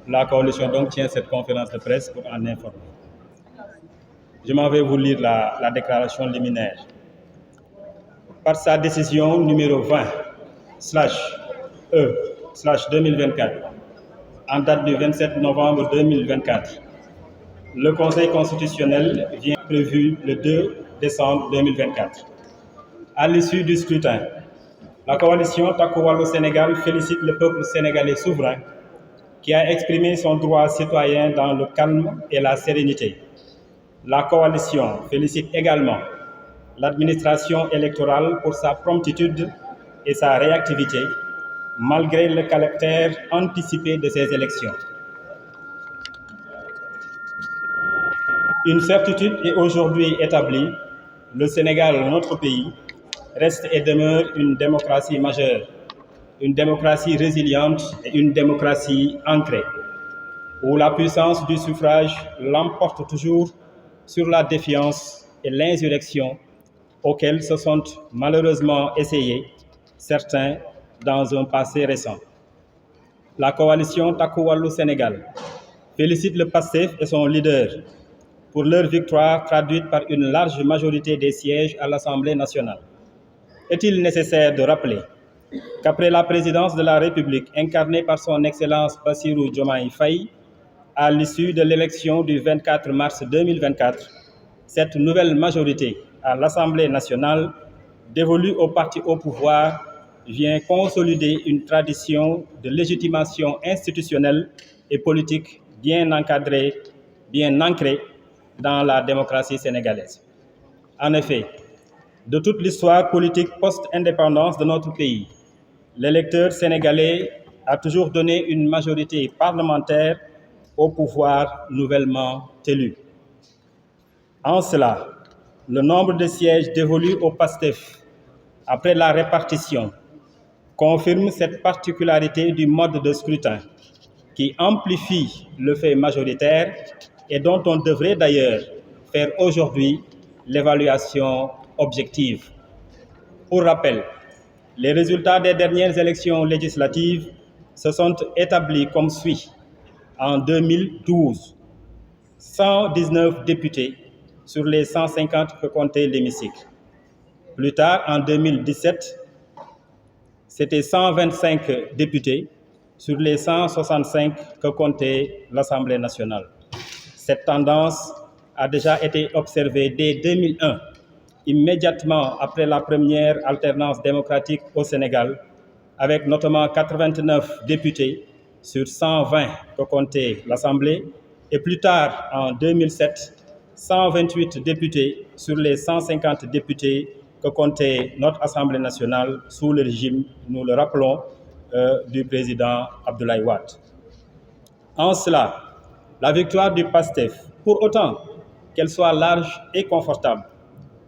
La coalition donc tient cette conférence de presse pour en informer. Je m'en vais vous lire la déclaration liminaire. Par sa décision numéro 20/E/2024, en date du 27 novembre 2024, le Conseil constitutionnel vient prévu le 2 décembre 2024. À l'issue du scrutin, la coalition Takku Wallu Sénégal félicite le peuple sénégalais souverain qui a exprimé son droit citoyen dans le calme et la sérénité. La coalition félicite également l'administration électorale pour sa promptitude et sa réactivité, malgré le caractère anticipé de ces élections. Une certitude est aujourd'hui établie, le Sénégal, notre pays, reste et demeure une démocratie majeure, une démocratie résiliente et une démocratie ancrée, où la puissance du suffrage l'emporte toujours sur la défiance et l'insurrection auxquelles se sont malheureusement essayés certains dans un passé récent. La coalition Takku Wallu Sénégal félicite le PASTEF et son leader pour leur victoire traduite par une large majorité des sièges à l'Assemblée nationale. Est-il nécessaire de rappeler qu'après la présidence de la République incarnée par son Excellence Bassirou Diomaye Faye, à l'issue de l'élection du 24 mars 2024, cette nouvelle majorité à l'Assemblée nationale, dévolue au parti au pouvoir, vient consolider une tradition de légitimation institutionnelle et politique bien encadrée, bien ancrée dans la démocratie sénégalaise. En effet, de toute l'histoire politique post-indépendance de notre pays, l'électeur sénégalais a toujours donné une majorité parlementaire au pouvoir nouvellement élu. En cela, le nombre de sièges dévolus au PASTEF après la répartition confirme cette particularité du mode de scrutin qui amplifie le fait majoritaire et dont on devrait d'ailleurs faire aujourd'hui l'évaluation objective. Pour rappel, les résultats des dernières élections législatives se sont établis comme suit. En 2012, 119 députés sur les 150 que comptait l'hémicycle. Plus tard, en 2017, c'était 125 députés sur les 165 que comptait l'Assemblée nationale. Cette tendance a déjà été observée dès 2001, immédiatement après la première alternance démocratique au Sénégal, avec notamment 89 députés sur 120 que comptait l'Assemblée, et plus tard, en 2007, 128 députés sur les 150 députés que comptait notre Assemblée nationale sous le régime, nous le rappelons, du président Abdoulaye Wade. En cela, la victoire du PASTEF, pour autant qu'elle soit large et confortable,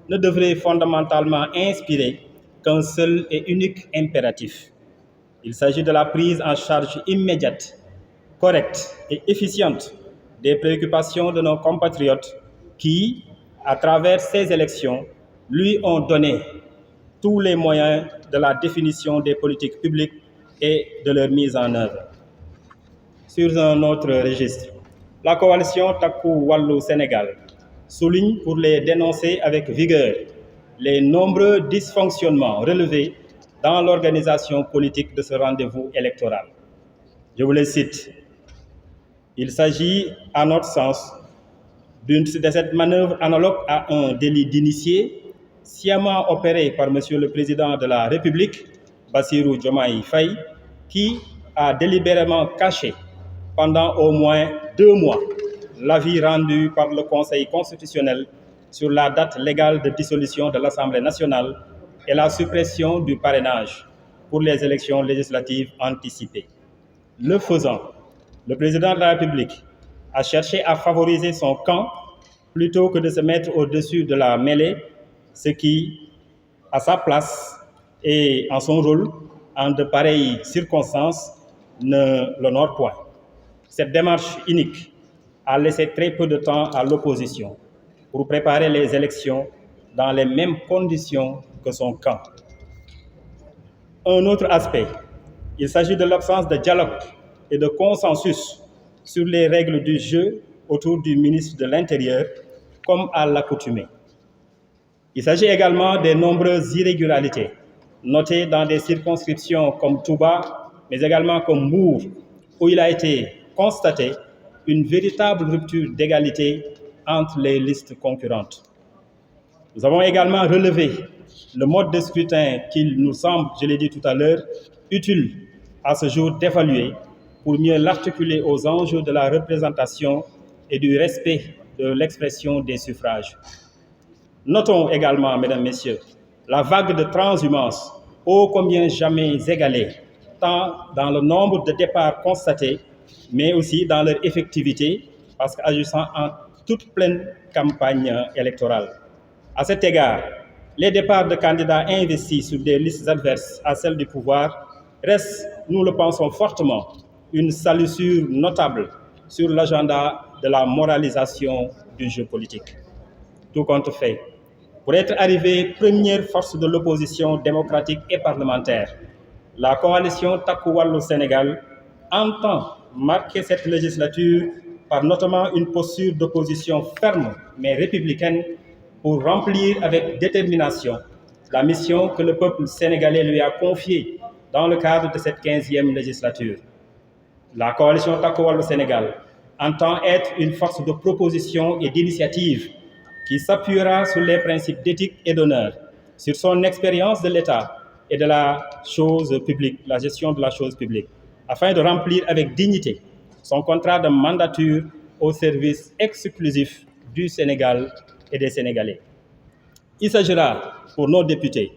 ne devrait fondamentalement inspirer qu'un seul et unique impératif. Il s'agit de la prise en charge immédiate, correcte et efficiente des préoccupations de nos compatriotes qui, à travers ces élections, lui ont donné tous les moyens de la définition des politiques publiques et de leur mise en œuvre. Sur un autre registre, la coalition Takku Wallu Sénégal souligne pour les dénoncer avec vigueur les nombreux dysfonctionnements relevés dans l'organisation politique de ce rendez-vous électoral. Je vous les cite. Il s'agit, à notre sens, de cette manœuvre analogue à un délit d'initié sciemment opéré par M. le Président de la République, Bassirou Diomaye Faye, qui a délibérément caché pendant au moins 2 mois l'avis rendu par le Conseil constitutionnel sur la date légale de dissolution de l'Assemblée nationale et la suppression du parrainage pour les élections législatives anticipées. Le faisant, le Président de la République a cherché à favoriser son camp plutôt que de se mettre au-dessus de la mêlée, ce qui, à sa place et en son rôle, en de pareilles circonstances, ne l'honore point. Cette démarche unique a laissé très peu de temps à l'opposition pour préparer les élections dans les mêmes conditions que son camp. Un autre aspect, il s'agit de l'absence de dialogue et de consensus sur les règles du jeu autour du ministre de l'Intérieur, comme à l'accoutumée. Il s'agit également des nombreuses irrégularités notées dans des circonscriptions comme Touba, mais également comme Mbour, où il a été constaté une véritable rupture d'égalité entre les listes concurrentes. Nous avons également relevé le mode de scrutin qu'il nous semble, je l'ai dit tout à l'heure, utile à ce jour d'évaluer pour mieux l'articuler aux enjeux de la représentation et du respect de l'expression des suffrages. Notons également, Mesdames, Messieurs, la vague de transhumance ô combien jamais égalée, tant dans le nombre de départs constatés, mais aussi dans leur effectivité, parce qu'agissant en toute pleine campagne électorale. À cet égard, les départs de candidats investis sur des listes adverses à celles du pouvoir restent, nous le pensons fortement, une salissure notable sur l'agenda de la moralisation du jeu politique. Tout compte fait, pour être arrivée première force de l'opposition démocratique et parlementaire, la coalition Takku Wallu Sénégal entend marquer cette législature par notamment une posture d'opposition ferme mais républicaine pour remplir avec détermination la mission que le peuple sénégalais lui a confiée dans le cadre de cette 15e législature. La coalition Takku Wallu Sénégal entend être une force de proposition et d'initiative qui s'appuiera sur les principes d'éthique et d'honneur, sur son expérience de l'État et de la chose publique, la gestion de la chose publique, afin de remplir avec dignité son contrat de mandature au service exclusif du Sénégal et des Sénégalais. Il s'agira pour nos députés,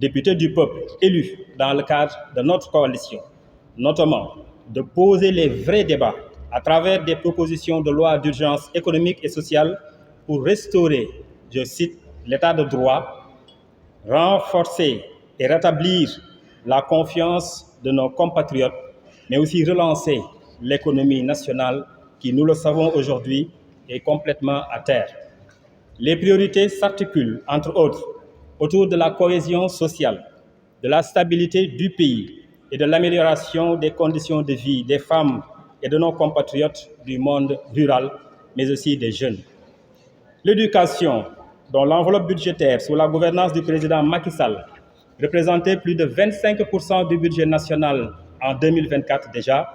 députés du peuple élus dans le cadre de notre coalition, notamment de poser les vrais débats à travers des propositions de loi d'urgence économique et sociale pour restaurer, je cite, l'état de droit, renforcer et rétablir la confiance de nos compatriotes, mais aussi relancer l'économie nationale qui, nous le savons aujourd'hui, est complètement à terre. Les priorités s'articulent, entre autres, autour de la cohésion sociale, de la stabilité du pays et de l'amélioration des conditions de vie des femmes et de nos compatriotes du monde rural, mais aussi des jeunes. L'éducation, dont l'enveloppe budgétaire sous la gouvernance du président Macky Sall représentait plus de 25% du budget national en 2024 déjà,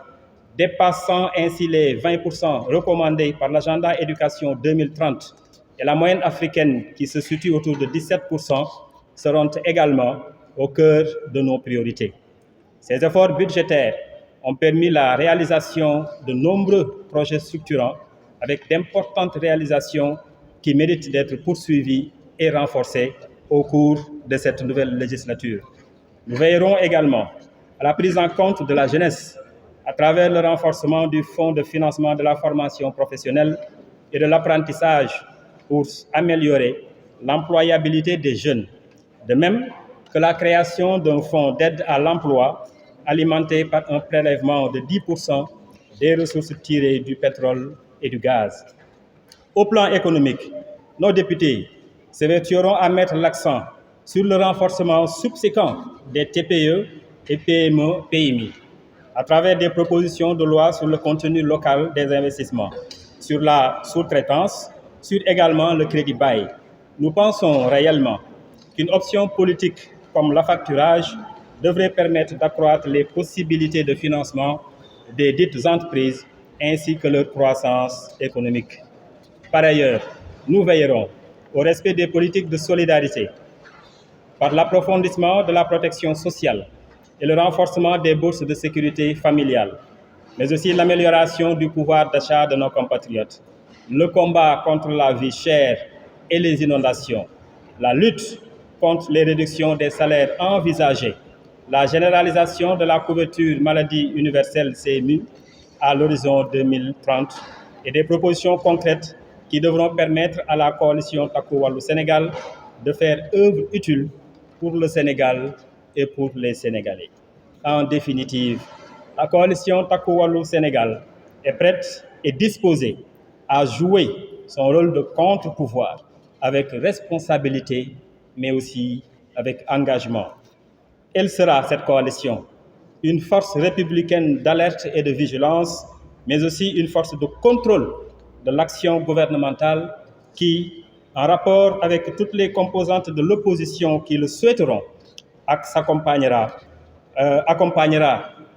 dépassant ainsi les 20% recommandés par l'agenda éducation 2030 et la moyenne africaine qui se situe autour de 17%, seront également au cœur de nos priorités. Ces efforts budgétaires ont permis la réalisation de nombreux projets structurants avec d'importantes réalisations qui méritent d'être poursuivies et renforcées au cours de cette nouvelle législature. Nous veillerons également à la prise en compte de la jeunesse à travers le renforcement du fonds de financement de la formation professionnelle et de l'apprentissage pour améliorer l'employabilité des jeunes, de même que la création d'un fonds d'aide à l'emploi alimenté par un prélèvement de 10% des ressources tirées du pétrole et du gaz. Au plan économique, nos députés s'évertueront à mettre l'accent sur le renforcement subséquent des TPE et PME-PMI à travers des propositions de loi sur le contenu local des investissements, sur la sous-traitance, sur également le crédit bail. Nous pensons réellement qu'une option politique comme l'affacturage devrait permettre d'accroître les possibilités de financement des dites entreprises ainsi que leur croissance économique. Par ailleurs, nous veillerons au respect des politiques de solidarité par l'approfondissement de la protection sociale et le renforcement des bourses de sécurité familiale, mais aussi l'amélioration du pouvoir d'achat de nos compatriotes, le combat contre la vie chère et les inondations, la lutte contre les réductions des salaires envisagées, la généralisation de la couverture maladie universelle CMU à l'horizon 2030 et des propositions concrètes qui devront permettre à la coalition Takku Wallu Sénégal de faire œuvre utile pour le Sénégal et pour les Sénégalais. En définitive, la coalition Takku Wallu Sénégal est prête et disposée à jouer son rôle de contre-pouvoir avec responsabilité, mais aussi avec engagement. Elle sera, cette coalition, une force républicaine d'alerte et de vigilance mais aussi une force de contrôle de l'action gouvernementale qui, en rapport avec toutes les composantes de l'opposition qui le souhaiteront, accompagnera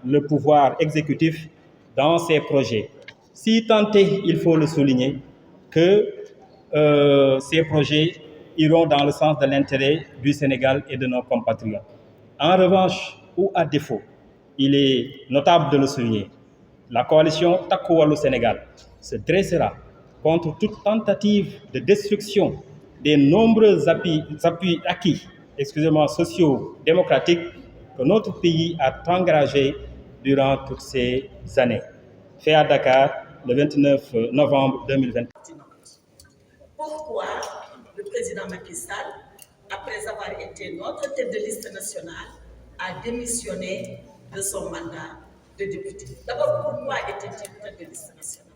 le pouvoir exécutif dans ses projets. Si tant est, il faut le souligner, que ces projets iront dans le sens de l'intérêt du Sénégal et de nos compatriotes. En revanche, ou à défaut, il est notable de le souligner, la coalition Takku Wallu Sénégal se dressera contre toute tentative de destruction des nombreux appuis acquis, sociaux, démocratiques que notre pays a engagés durant toutes ces années. Fait à Dakar le 29 novembre 2020. Pourquoi le président Macky Sall, après avoir été notre tête de liste nationale, a démissionné de son mandat de député? D'abord, pourquoi était-il tête de liste nationale?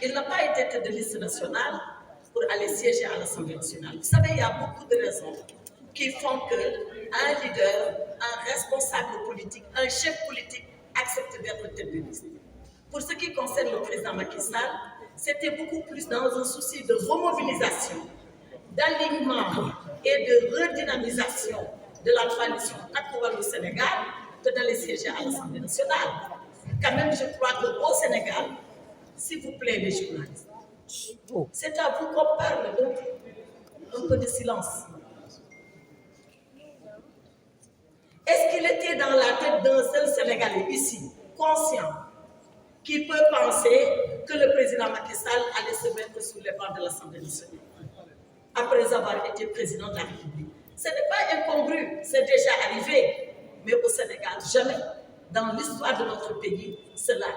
Il n'a pas été tête de liste nationale pour aller siéger à l'Assemblée nationale. Vous savez, il y a beaucoup de raisons qui font qu'un leader, un responsable politique, un chef politique accepte d'être tête de liste. Pour ce qui concerne le président Macky Sall, c'était beaucoup plus dans un souci de remobilisation, d'alignement et de redynamisation de la coalition Takku Wallu Sénégal que d'aller siéger à l'Assemblée nationale. Quand même, je crois qu'au Sénégal, s'il vous plaît, les journalistes, c'est à vous qu'on parle, donc un peu de silence. Est-ce qu'il était dans la tête d'un seul Sénégalais ici, conscient, qui peut penser que le président Macky Sall allait se mettre sous les bancs de l'Assemblée nationale après avoir été président de la République? Ce n'est pas incongru, c'est déjà arrivé, mais au Sénégal, jamais dans l'histoire de notre pays, cela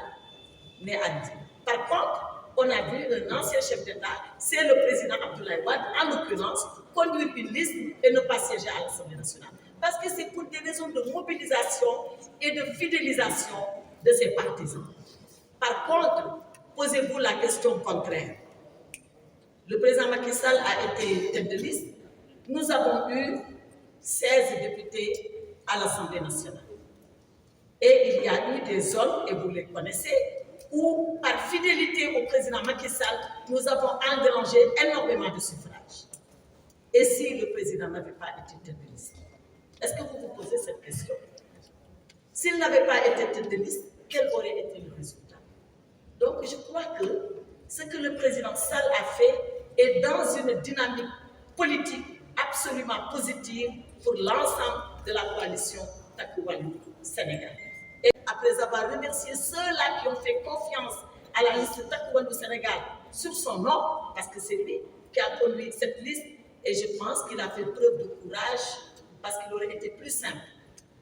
n'est arrivé. Par contre, on a vu un ancien chef d'État, c'est le président Abdoulaye Wade, en l'occurrence, conduire une liste et ne pas siéger à l'Assemblée nationale. Parce que c'est pour des raisons de mobilisation et de fidélisation de ses partisans. Par contre, posez-vous la question contraire. Le président Macky Sall a été tête de liste. Nous avons eu 16 députés à l'Assemblée nationale. Et il y a eu des zones, et vous les connaissez, où, par fidélité au président Macky Sall, nous avons engrangé énormément de suffrages. Et si le président n'avait pas été tête de liste? Est-ce que vous vous posez cette question? S'il n'avait pas été tête de liste, quel aurait été le résultat? Donc, je crois que ce que le président Sall a fait est dans une dynamique politique absolument positive pour l'ensemble de la coalition Takku Wallu Sénégal. Et après avoir remercié ceux-là qui ont fait confiance à la liste Takku Wallu Sénégal sur son nom, parce que c'est lui qui a conduit cette liste, et je pense qu'il a fait preuve de courage, parce qu'il aurait été plus simple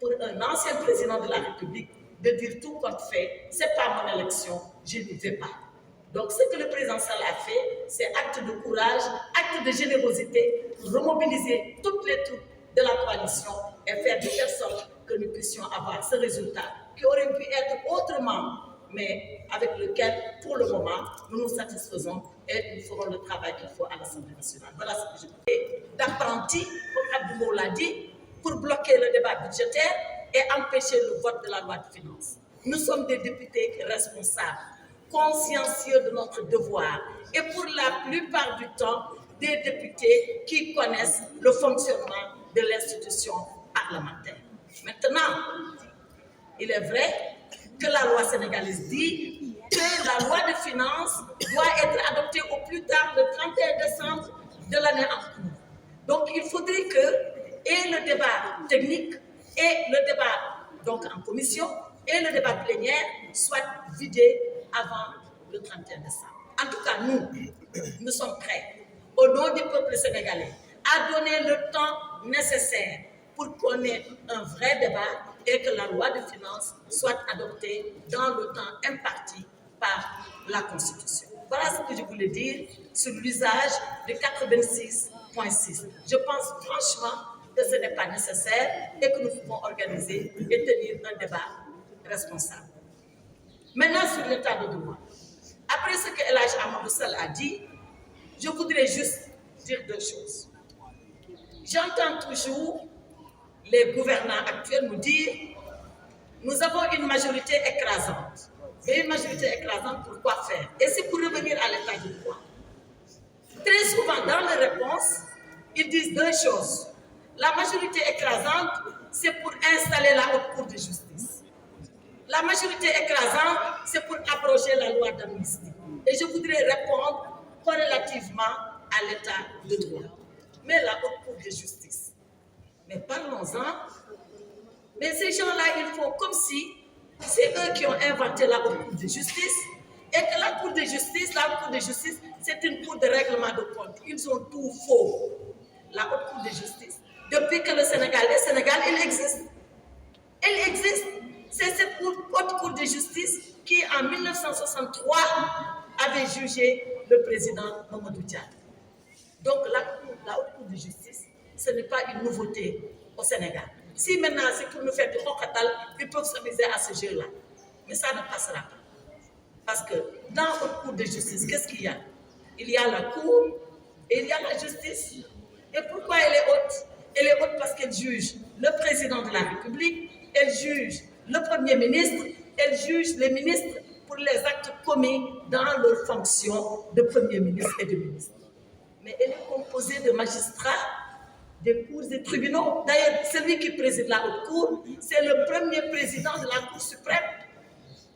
pour un ancien président de la République de dire tout compte fait, c'est pas mon élection, je n'y vais pas. Donc ce que le président Sall a fait, c'est acte de courage, acte de générosité, remobiliser toutes les troupes de la coalition et faire de telle sorte que nous puissions avoir ce résultat qui aurait pu être autrement, mais avec lequel, pour le moment, nous nous satisfaisons et nous ferons le travail qu'il faut à l'Assemblée nationale. Voilà ce que je dis. D'apprentis, comme Abdoumou l'a dit, pour bloquer le débat budgétaire et empêcher le vote de la loi de finances. Nous sommes des députés responsables, consciencieux de notre devoir et pour la plupart du temps, des députés qui connaissent le fonctionnement de l'institution parlementaire. Maintenant, il est vrai que la loi sénégalaise dit que la loi de finances doit être adoptée au plus tard le 31 décembre de l'année en cours. Donc, il faudrait que et le débat technique et le débat donc en commission et le débat plénière soient vidés avant le 31 décembre. En tout cas, nous sommes prêts, au nom du peuple sénégalais, à donner le temps nécessaire pour qu'on ait un vrai débat et que la loi de finances soit adoptée dans le temps imparti par la Constitution. Voilà ce que je voulais dire sur l'usage de 86.6. Je pense franchement que ce n'est pas nécessaire et que nous pouvons organiser et tenir un débat responsable. Maintenant, sur l'état de droit. Après ce que El Hadj Amadou Sall a dit, je voudrais juste dire deux choses. J'entends toujours les gouvernants actuels nous dire « Nous avons une majorité écrasante. Mais une majorité écrasante, pour quoi faire? Et c'est pour revenir à l'état du droit. Très souvent, dans les réponses, ils disent deux choses. La majorité écrasante, c'est pour installer la haute cour de justice. La majorité écrasante, c'est pour abroger la loi d'amnistie. Et je voudrais répondre corrélativement à l'état de droit. Mais la haute cour de justice, mais parlons-en. Mais ces gens-là, ils font comme si c'est eux qui ont inventé la haute cour de justice et que la cour de justice, c'est une cour de règlement de compte. Ils ont tout faux. La haute cour de justice, depuis que le Sénégal est Sénégal, elle existe. Elle existe. C'est cette haute cour de justice qui, en 1963, avait jugé le président Mamadou Dia. Donc, la haute cour de justice, ce n'est pas une nouveauté au Sénégal. Si maintenant c'est pour nous faire du rocatal, ils peuvent s'amuser à ce jeu-là. Mais ça ne passera pas. Parce que dans la haute cour de justice, qu'est-ce qu'il y a? Il y a la cour et il y a la justice. Et pourquoi elle est haute? Elle est haute parce qu'elle juge le président de la République, elle juge le Premier ministre, elle juge les ministres pour les actes commis dans leur fonction de Premier ministre et de ministre. Mais elle est composée de magistrats, des cours et tribunaux. D'ailleurs, celui qui préside la haute cour, c'est le premier président de la Cour suprême.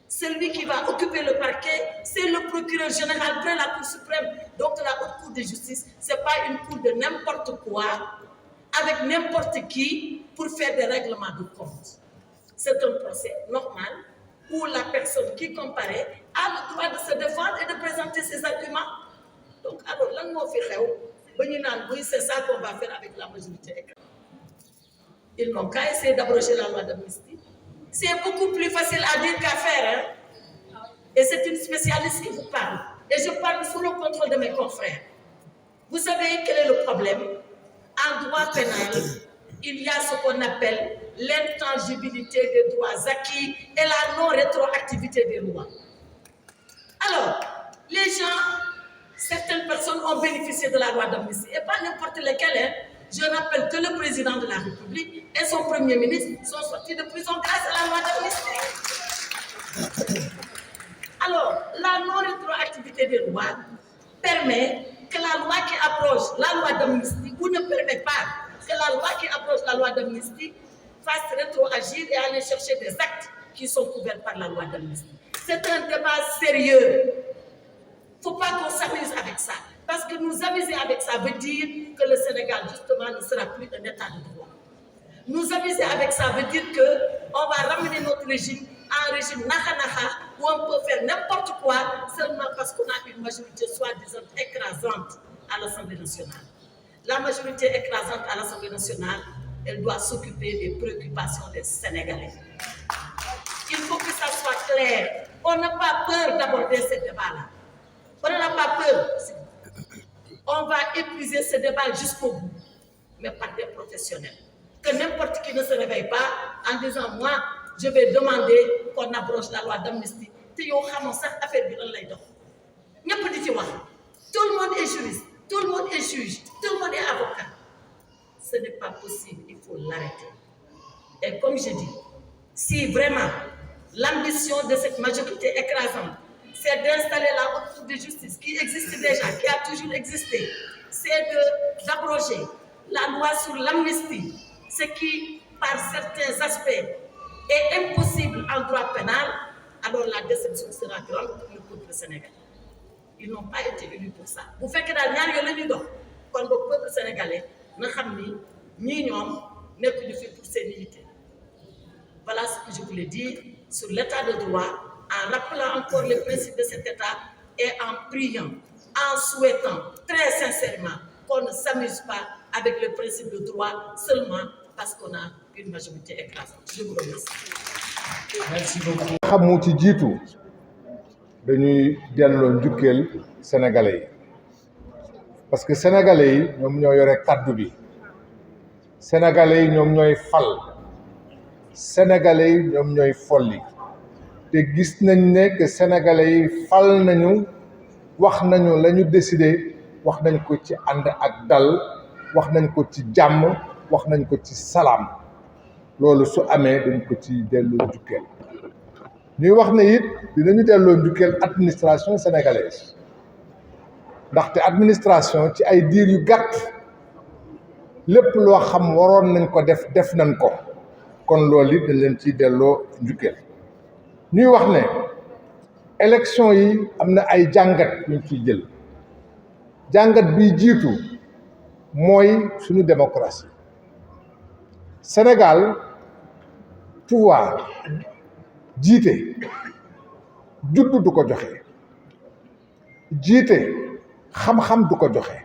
Celui qui va occuper le parquet, c'est le procureur général près la Cour suprême. Donc la haute cour de justice, ce n'est pas une cour de n'importe quoi, avec n'importe qui, pour faire des règlements de compte. C'est un procès normal où la personne qui comparaît a le droit de se défendre et de présenter ses arguments. Donc, alors, là, c'est ça qu'on va faire avec la majorité écrasante. Ils n'ont qu'à essayer d'abroger la loi d'amnistie. C'est beaucoup plus facile à dire qu'à faire. Hein? Et c'est une spécialiste qui vous parle. Et je parle sous le contrôle de mes confrères. Vous savez quel est le problème? En droit pénal, il y a ce qu'on appelle l'intangibilité des droits acquis et la non-rétroactivité des lois. Alors, les gens, certaines personnes ont bénéficié de la loi d'amnistie, et pas n'importe lesquelles. Hein. Je rappelle que le président de la République et son premier ministre sont sortis de prison grâce à la loi d'amnistie. Alors, la non-rétroactivité des lois permet que la loi qui abroge la loi d'amnistie, ou ne permet pas que la loi qui abroge la loi d'amnistie fasse rétroagir et aller chercher des actes qui sont couverts par la loi d'amnistie. C'est un débat sérieux. Il ne faut pas qu'on s'amuse avec ça. Parce que nous amuser avec ça veut dire que le Sénégal, justement, ne sera plus un état de droit. Nous amuser avec ça veut dire qu'on va ramener notre régime à un régime naha-naha, où on peut faire n'importe quoi seulement parce qu'on a une majorité soi-disant écrasante à l'Assemblée nationale. La majorité écrasante à l'Assemblée nationale, elle doit s'occuper des préoccupations des Sénégalais. Il faut que ça soit clair. On n'a pas peur d'aborder ce débat-là. On n'a pas peur. On va épuiser ce débat jusqu'au bout, mais par des professionnels. Que n'importe qui ne se réveille pas en disant, moi, je vais demander qu'on abroge la loi d'amnistie. Tout le monde est juriste, tout le monde est juge, tout le monde est avocat. Ce n'est pas possible, il faut l'arrêter. Et comme je dis, si vraiment l'ambition de cette majorité écrasante, c'est d'installer la haute cour de justice qui existe déjà, qui a toujours existé, c'est d'abroger la loi sur l'amnistie, ce qui, par certains aspects, est impossible en droit pénal, alors la déception sera grande pour le peuple sénégalais. Ils n'ont pas été élus pour ça. Vous faites que dans le temps, quand le peuple sénégalais n'a pas ni pour ses militaires. Voilà ce que je voulais dire sur l'état de droit, en rappelant encore les principes de cet état et en priant, en souhaitant très sincèrement qu'on ne s'amuse pas avec le principe de droit seulement parce qu'on a une majorité écrasante. Je vous remercie. Merci beaucoup. xamu ci jiitu dañuy delloo njukkeel sénégalais yi parce que sénégalais yi ñoom ñoo yore kàddu bi sénégalais yi ñoom ñooy fal sénégalais yi ñoom ñooy folli te gis nañ ne que sénégalais yi fal nañu wax nañu la ñu décidé wax nañ ko ci ànd ak dal wax nañ ko ci jàmm wax nañ ko ci salaam loolu su amee dañ ko ci delloo njukkeel ñuy wax ne it dinañu delloo njukkeel administration sénégalaise ndaxte administration ci ay diir yu gàtt lépp loo xam waroon nañ ko def nañ ko kon loolu it dañ leen ciy delloo njukkeel ñuy wax ne élection yi am na ay jàngat yuñ ciy jël jàngat bi jiitu mooy suñu démocratie Sénégal pouvoir jiite juddu du ko joxe jiite xam-xam du ko joxe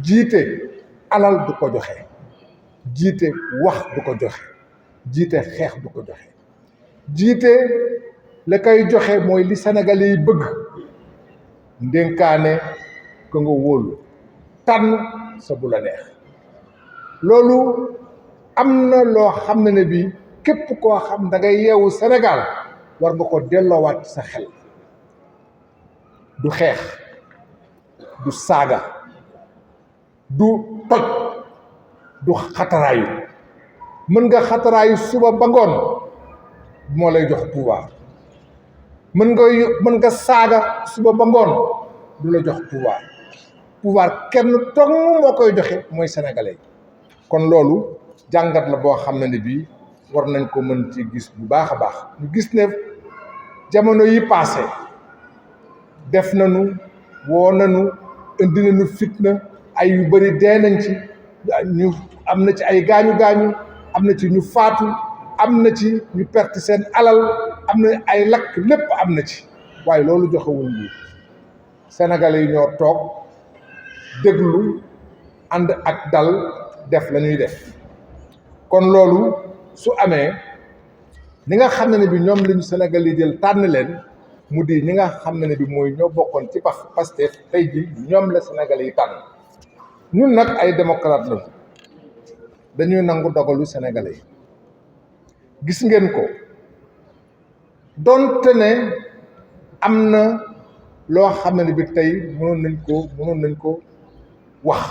jiite alal du ko joxe jiite wax du ko joxe jiite xeex du ko joxe jiite la koy joxe mooy li Sénégalais yi bëgg ndénkaane ko nga wóolu tànn sa bu la neex loolu am na loo xam ne bi képp koo xam da ngay yeewu Sénégal war nga ko delloowaat sa xel du xeex du saaga du toj du xataraayu mën nga xataraayu suba ba ngoon moo lay jox pouvoir mën nga saaga suba ba ngoon du la jox pouvoir kenn tong moo koy joxe mooy sénégalais kon loolu jàngat la boo xam ne bii war nañ ko mën ci gis bu baax a baax ñu gis ne jamono yi passé def nañu woo nañu indi nañu fitna ay yu bëri dee nañ ci ñu am na ci ay gaañu am na ci ñu faatu am na ci ñu perte seen alal am na ay lakk lépp am na ci waaye loolu joxewul nguur sénégalais yi ñoo toog déglu ànd ak dal def la ñuy def kon loolu su amee ñi nga xam ne bi ñoom lañu Sénégal yi jël tànn leen mu di ñi nga xam ne bi mooy ñoo bokkoon ci Pastef tey ji ñoom la Sénégal yi tànn ñun nag ay démocrate lañu dañuy nangu dogalu Sénégalais yi gis ngeen ko donte ne am na loo xam ne bi tey mënoon nañ ko wax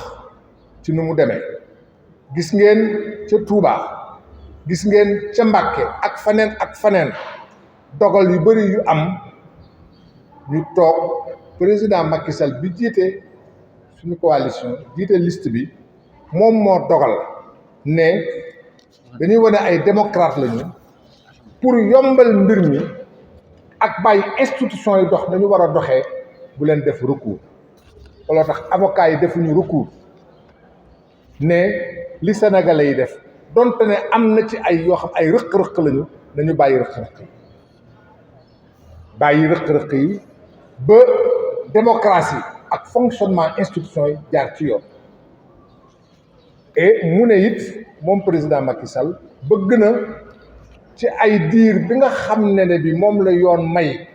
ci nu mu demee gis ngeen ca Touba gis ngeen ca Mbàkke ak faneen dogal yu bari yu am ñu toog président Macky Sall bi jiite suñu coalition jiite liste bi moom moo dogal ne dañuy wane ay démocrate lañu pour yombal mbir mi ak bàyyi institution yi dox nañu war a doxee bu leen def recours looloo tax avocat yi defuñu recours ne li sénégalais yi def donte ne am na ci ay yoo xam ay rëq-rëq lañu nañu bàyyi rëq-rëq yi ba démocratie ak fonctionnement institution yi jaar ci yoon et mu ne it moom président Macky Sall bëgg na ci ay diir bi nga xam ne bi moom la yoon may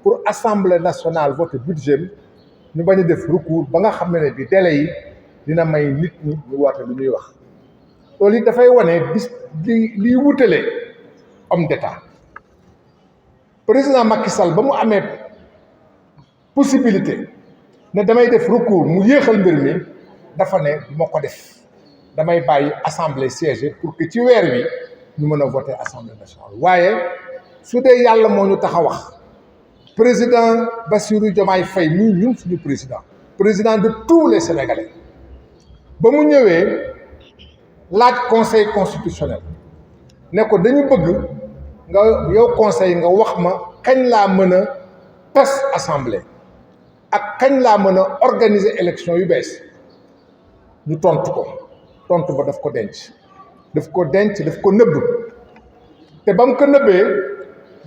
pour assemblée nationale vote budget ñu bañ a def recours ba nga xam ne bi délai yi dina may nit ñi ñu woote lu ñuy wax loolu it dafay wane liy wutale homme d'état président Macky Sall ba mu amee possibilité ne damay def recours mu yéexal mbir mi dafa ne du ma ko def damay bàyyi assemblée siégée pour que ci weer wi ñu mën a voter assemblée nationale waaye su dee yàlla moo ñu tax a wax président Bassirou Diomaye Faye muy ñun suñu président de tous les Sénégalais ba mu ñëwee laaj conseil constitutionnel ne ko dañu bëgg nga yow conseil nga wax ma kañ laa mën a tas assemblée ak kañ laa mën a organiser élection yu bees ñu tontu ba daf ko denc daf ko nëbb te ba mu ko nëbbee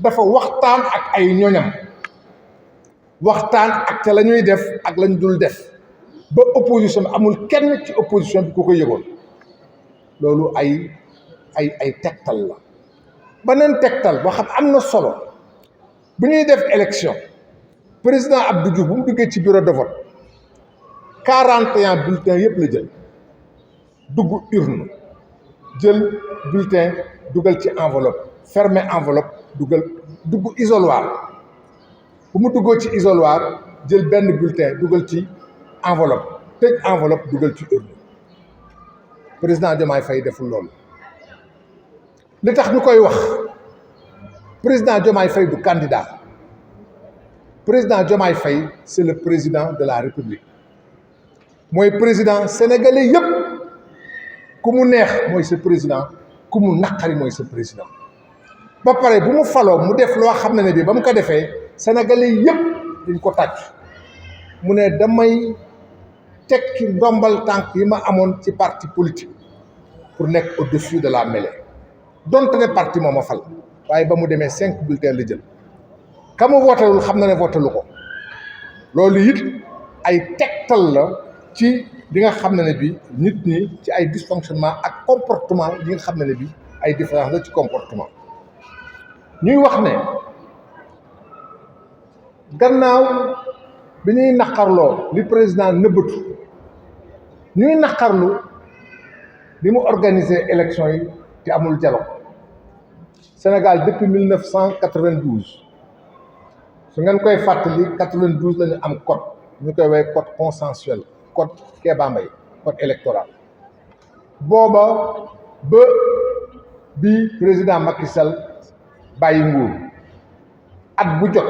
dafa waxtaan ak ay ñoñam waxtaan ak ca la ñuy def ak lañ dul def ba opposition bi amul kenn ci opposition bi ku ko yëgoon loolu ay tegtal la beneen tegtal boo xam am na solo bu ñuy def élection président Abdou Diouf bu mu duggee ci bureau de vote 41 bulletins yëpp la jël dugg urne jël bulletin dugal ci enveloppe fermer enveloppe dugg isoloir bu mu duggoo ci isoloir jël benn bulletin dugal ci enveloppe tëj enveloppe dugal ci urne président Diomaye Faye deful loolu li tax ñu koy wax président Diomaye Faye du candidat président Diomaye Faye c'est le président de la République mooy président sénégalais yépp ku mu neex mooy sa président ku mu naqari mooy sa président ba pare bu mu faloo mu def loo xam ne bi ba mu ko defee sénégalais yépp dañ ko tàcc mu ne damay tekki ndombal tànk yi ma amoon ci parti politique pour nekk au-dessus de la mêlée donte ne parti moo ma fal waaye ba mu demee 5 bulletins la jël ka mu wootalul xam na ne wootalu ko loolu it ay tegtal la ci li nga xam ne bi nit ñi ci ay dysfonctionnement ak comportement yi nga xam ne bi ay différence la ci comportement ñuy wax ne gannaaw bi ñuy naqarloo li président nëbbatu ñuy naqarlu li mu organiser élection yi te amul dialogue Sénégal depuis 1992 su ngeen koy fàttali 92 la ñu am code ñu koy woowee code consensuel code Kéba Mbaye code électoral booba ba bi président Macky Sall bàyyi nguur at bu jot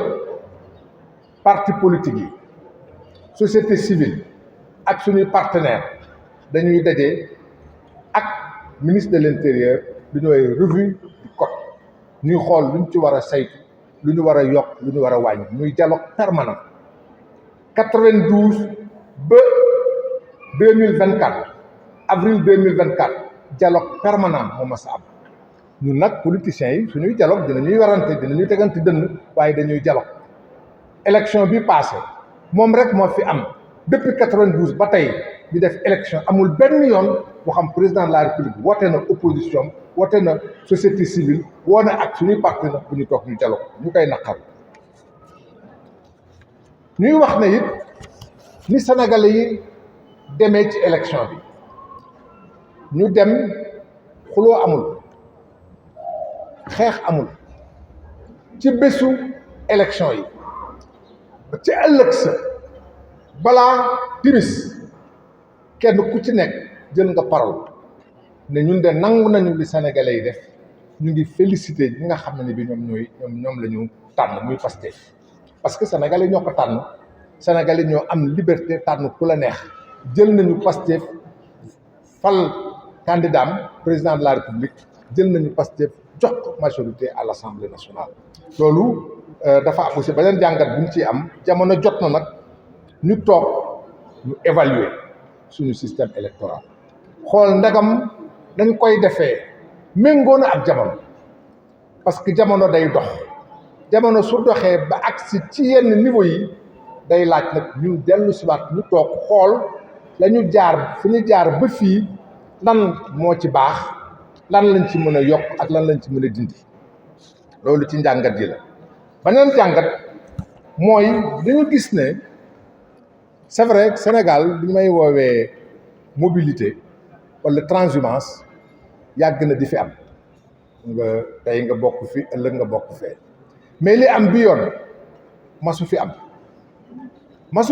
parti politique yi société civile ak suñuy partenaire dañuy daje ak ministre de l'intérieur du ñooy revue du code ñuy xool lu ñu ci war a saytu lu ñu war a yokk lu ñu war a wàññi muy dialogue permanent 92 ba 2024 avril 2024 dialogue permanent moo mas a am ñun nag politiciens yi suñuy dialogue dinañuy warante dinañuy tegante dënn waaye dañuy dialogue élection bi passé moom rek moo fi am depuis 92 ba tey ñu def élection amul benn yoon boo xam président de la république woote na opposition woote na société civile woo na ak suñuy partenaire bu ñu toog ñu dialogue ñu koy naqar ñuy wax ne it ni sénégalais yi demee ci élection bi ñu dem xuloo amul xeex amul ci bésu élection yi ci ëllëg sa balaa timis kenn ku ci nekk jël nga parole ne ñun de nangu nañu li sénégalais yi def ñu ngi félicité ñi nga xam ne bi ñoom la ñu tànn muy Pastef parce que sénégalais ñoo ko tànn sénégalais ñoo am liberté tànn ku la neex jël nañu Pastef fal candidat am président de la république jël nañu Pastef jox ko majorité à l'Assemblée nationale loolu dafa am aussi beneen jàngat bu ñu ciy am jamono jot na nag ñu toog ñu évaluer suñu système électoral xool ndagam dañ koy defee méngoo na ak jamono parce que jamono day dox jamono su doxee ba agsi ci yenn niveau yi day laaj nag ñu dellu siwaat ñu toog xool la ñu jaar fi ñu jaar ba fii lan moo ci baax lan lañ ci mën a yokk ak lan lañ ci mën a dindi loolu ci njàngat yi la beneen jàngat mooy dañu gis ne c'est vrai Sénégal li may woowee mobilité wala transhumance yàgg na di fi am nga tey nga bokk fi ëllëg nga bokk fee mais li am bi yoon masu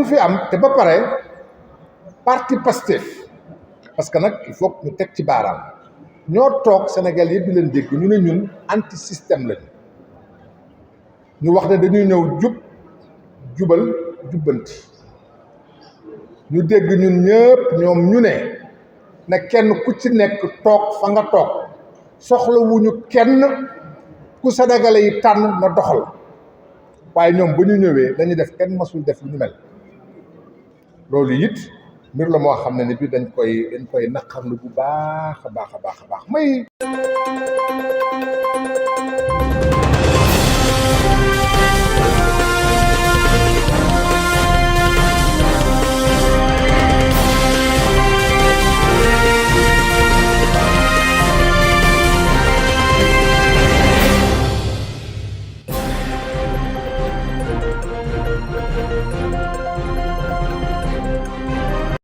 fi am te ba pare parti Pastef parce que nag il faut ñu teg ci baaraam ñoo toog Sénégal yëpp di leen dégg ñu ne ñun anti système lañu ñu wax ne dañuy ñëw jubal jubbanti ñu dégg ñun ñëpp ñoom ñu ne kenn ku ci nekk toog fa nga toog soxlawuñu kenn ku sénégalais yi tànn na doxal waaye ñoom bu ñu ñëwee dañuy def kenn masul def lu ñu mel loolu it mbir la moo xam ne bi dañ koy naqarlu bu baax a baax may